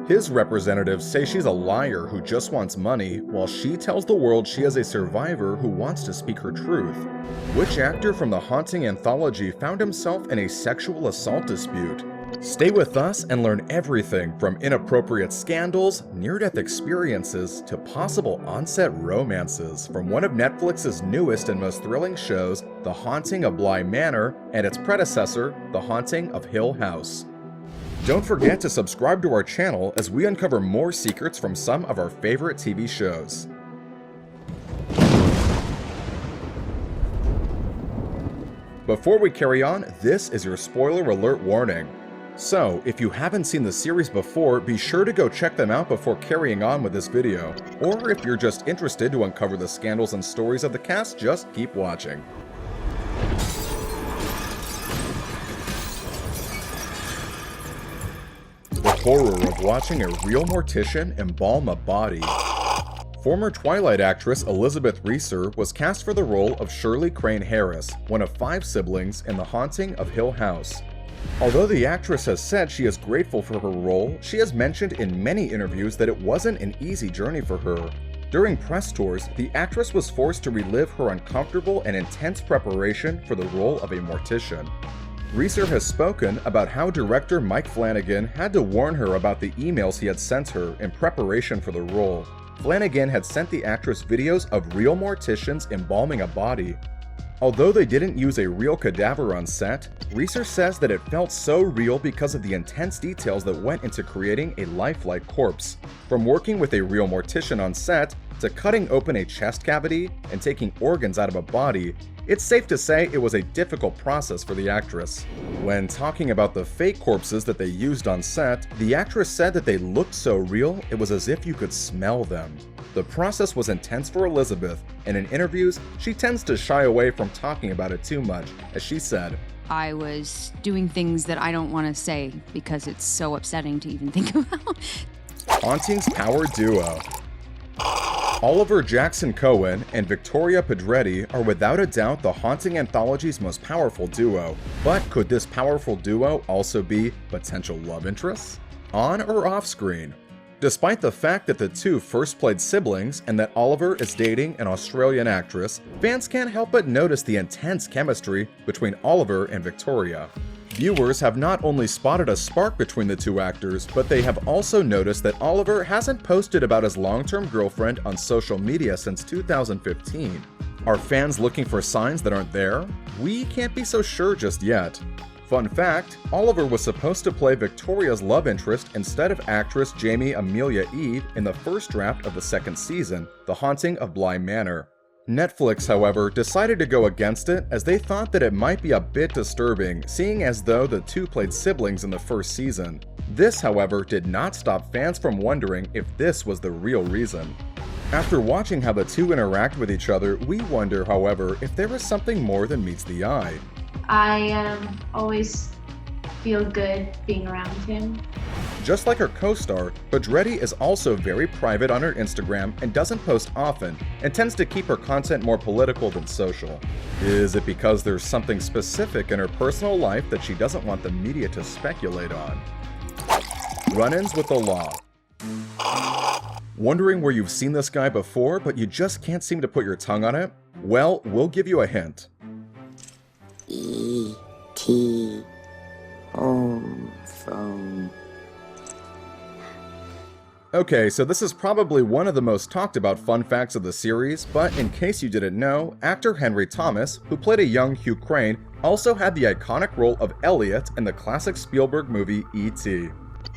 His representatives say she's a liar who just wants money, while she tells the world she is a survivor who wants to speak her truth. Which actor from the Haunting anthology found himself in a sexual assault dispute? Stay with us and learn everything from inappropriate scandals, near-death experiences, to possible on-set romances from one of Netflix's newest and most thrilling shows, The Haunting of Bly Manor, and its predecessor, The Haunting of Hill House. Don't forget to subscribe to our channel as we uncover more secrets from some of our favorite TV shows. Before we carry on, this is your spoiler alert warning. So, if you haven't seen the series before, be sure to go check them out before carrying on with this video. Or if you're just interested to uncover the scandals and stories of the cast, just keep watching. The horror of watching a real mortician embalm a body. Former Twilight actress Elizabeth Reeser was cast for the role of Shirley Crane Harris, one of 5 siblings in The Haunting of Hill House. Although the actress has said she is grateful for her role, she has mentioned in many interviews that it wasn't an easy journey for her. During press tours, the actress was forced to relive her uncomfortable and intense preparation for the role of a mortician. Reeser has spoken about how director Mike Flanagan had to warn her about the emails he had sent her in preparation for the role. Flanagan had sent the actress videos of real morticians embalming a body. Although they didn't use a real cadaver on set, Reeser says that it felt so real because of the intense details that went into creating a lifelike corpse. From working with a real mortician on set, to cutting open a chest cavity and taking organs out of a body, it's safe to say it was a difficult process for the actress. When talking about the fake corpses that they used on set, the actress said that they looked so real it was as if you could smell them. The process was intense for Elizabeth, and in interviews, she tends to shy away from talking about it too much, as she said, I was doing things that I don't want to say because it's so upsetting to even think about. Haunting's Power Duo. Oliver Jackson Cohen and Victoria Pedretti are without a doubt the Haunting anthology's most powerful duo. But could this powerful duo also be potential love interests? On or off screen? Despite the fact that the two first played siblings and that Oliver is dating an Australian actress, fans can't help but notice the intense chemistry between Oliver and Victoria. Viewers have not only spotted a spark between the two actors, but they have also noticed that Oliver hasn't posted about his long-term girlfriend on social media since 2015. Are fans looking for signs that aren't there? We can't be so sure just yet. Fun fact, Oliver was supposed to play Victoria's love interest instead of actress Jamie Amelia Eve in the first draft of the second season, The Haunting of Bly Manor. Netflix, however, decided to go against it as they thought that it might be a bit disturbing, seeing as though the two played siblings in the first season. This, however, did not stop fans from wondering if this was the real reason. After watching how the two interact with each other, we wonder, however, if there is something more than meets the eye. I always feel good being around him. Just like her co-star, Pedretti is also very private on her Instagram and doesn't post often, and tends to keep her content more political than social. Is it because there's something specific in her personal life that she doesn't want the media to speculate on? Run-ins with the law. Wondering where you've seen this guy before, but you just can't seem to put your tongue on it? Well, we'll give you a hint. E.T. Home phone. Okay, so this is probably one of the most talked about fun facts of the series, but in case you didn't know, actor Henry Thomas, who played a young Hugh Crane, also had the iconic role of Elliot in the classic Spielberg movie E.T.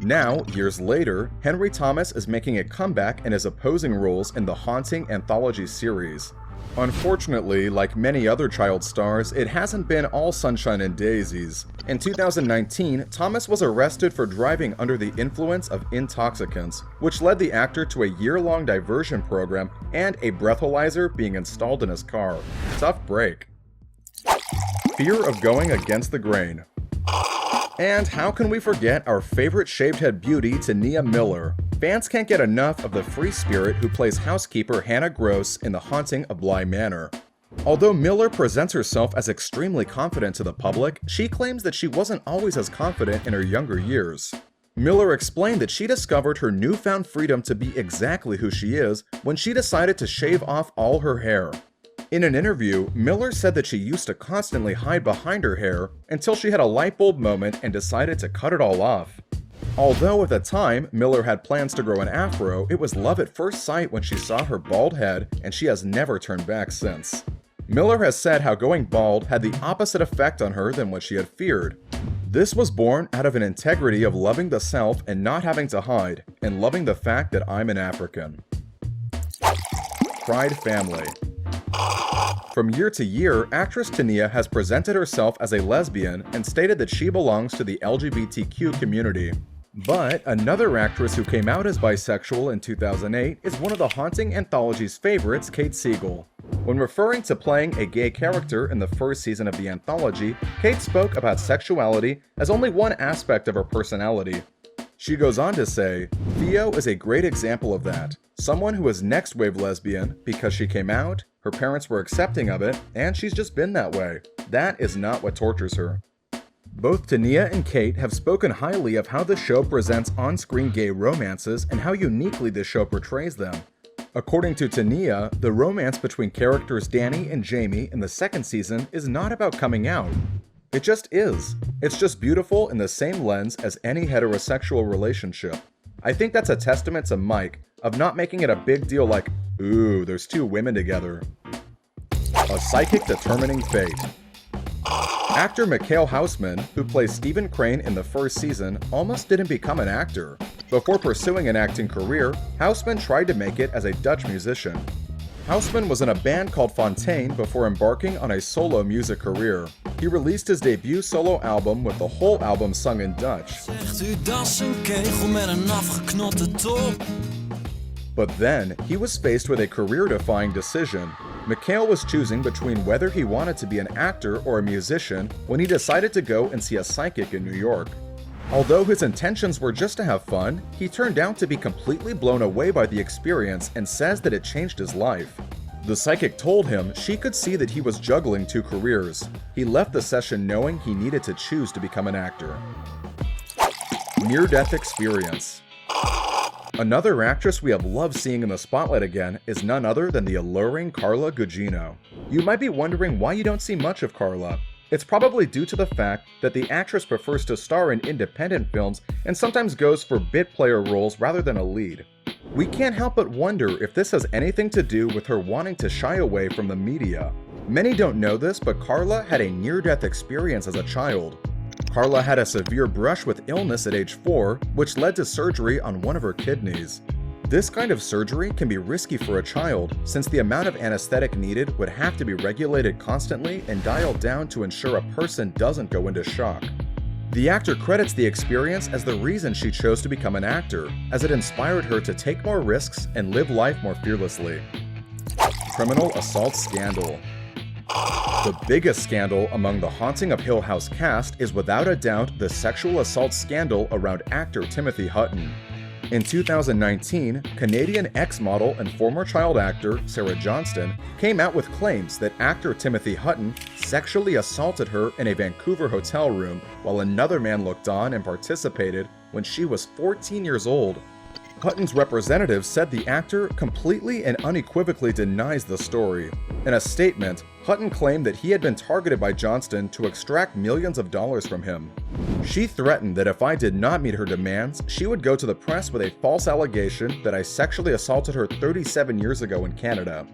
Now, years later, Henry Thomas is making a comeback in his opposing roles in the Haunting anthology series. Unfortunately, like many other child stars, it hasn't been all sunshine and daisies. In 2019, Thomas was arrested for driving under the influence of intoxicants, which led the actor to a year-long diversion program and a breathalyzer being installed in his car. Tough break. Fear of going against the grain. And how can we forget our favorite shaved head beauty, Tania Miller? Fans can't get enough of the free spirit who plays housekeeper Hannah Gross in The Haunting of Bly Manor. Although Miller presents herself as extremely confident to the public, she claims that she wasn't always as confident in her younger years. Miller explained that she discovered her newfound freedom to be exactly who she is when she decided to shave off all her hair. In an interview, Miller said that she used to constantly hide behind her hair until she had a light bulb moment and decided to cut it all off. Although at the time, Miller had plans to grow an afro, it was love at first sight when she saw her bald head, and she has never turned back since. Miller has said how going bald had the opposite effect on her than what she had feared. This was born out of an integrity of loving the self and not having to hide, and loving the fact that I'm an African. Pride family. From year to year, actress Tania has presented herself as a lesbian and stated that she belongs to the LGBTQ community. But another actress who came out as bisexual in 2008 is one of the Haunting Anthology's favorites, Kate Siegel. When referring to playing a gay character in the first season of the anthology, Kate spoke about sexuality as only one aspect of her personality. She goes on to say, "Theo is a great example of that. Someone who is next wave lesbian because she came out, her parents were accepting of it, and she's just been that way. That is not what tortures her." Both Tania and Kate have spoken highly of how the show presents on-screen gay romances and how uniquely the show portrays them. According to Tania, the romance between characters Danny and Jamie in the second season is not about coming out. It just is. It's just beautiful in the same lens as any heterosexual relationship. I think that's a testament to Mike of not making it a big deal like, ooh, there's two women together. A psychic determining fate. Actor Mikhail Hausman, who plays Stephen Crane in the first season, almost didn't become an actor. Before pursuing an acting career, Hausman tried to make it as a Dutch musician. Hausman was in a band called Fontaine before embarking on a solo music career. He released his debut solo album with the whole album sung in Dutch. But then, he was faced with a career-defying decision. Mikhail was choosing between whether he wanted to be an actor or a musician when he decided to go and see a psychic in New York. Although his intentions were just to have fun, he turned out to be completely blown away by the experience and says that it changed his life. The psychic told him she could see that he was juggling two careers. He left the session knowing he needed to choose to become an actor. Near-death experience. Another actress we have loved seeing in the spotlight again is none other than the alluring Carla Gugino. You might be wondering why you don't see much of Carla. It's probably due to the fact that the actress prefers to star in independent films and sometimes goes for bit player roles rather than a lead. We can't help but wonder if this has anything to do with her wanting to shy away from the media. Many don't know this, but Carla had a near-death experience as a child. Carla had a severe brush with illness at age 4, which led to surgery on one of her kidneys. This kind of surgery can be risky for a child, since the amount of anesthetic needed would have to be regulated constantly and dialed down to ensure a person doesn't go into shock. The actor credits the experience as the reason she chose to become an actor, as it inspired her to take more risks and live life more fearlessly. Criminal assault scandal. The biggest scandal among the Haunting of Hill House cast is without a doubt the sexual assault scandal around actor Timothy Hutton. In 2019, Canadian ex-model and former child actor Sarah Johnston came out with claims that actor Timothy Hutton sexually assaulted her in a Vancouver hotel room while another man looked on and participated when she was 14 years old. Hutton's representative said the actor completely and unequivocally denies the story. In a statement, Hutton claimed that he had been targeted by Johnston to extract millions of dollars from him. She threatened that if I did not meet her demands, she would go to the press with a false allegation that I sexually assaulted her 37 years ago in Canada.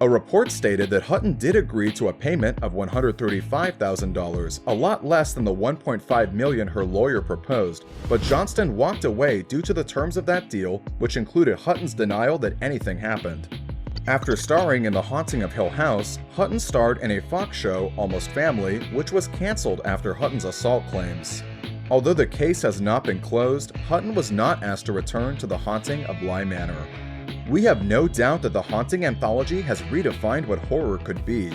A report stated that Hutton did agree to a payment of $135,000, a lot less than the $1.5 million her lawyer proposed, but Johnston walked away due to the terms of that deal, which included Hutton's denial that anything happened. After starring in The Haunting of Hill House, Hutton starred in a Fox show, Almost Family, which was canceled after Hutton's assault claims. Although the case has not been closed, Hutton was not asked to return to The Haunting of Bly Manor. We have no doubt that the Haunting Anthology has redefined what horror could be.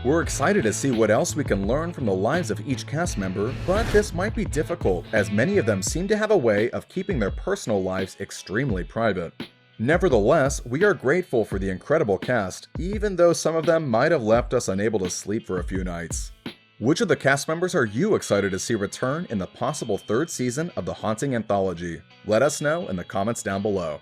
We're excited to see what else we can learn from the lives of each cast member, but this might be difficult as many of them seem to have a way of keeping their personal lives extremely private. Nevertheless, we are grateful for the incredible cast, even though some of them might have left us unable to sleep for a few nights. Which of the cast members are you excited to see return in the possible third season of the Haunting Anthology? Let us know in the comments down below.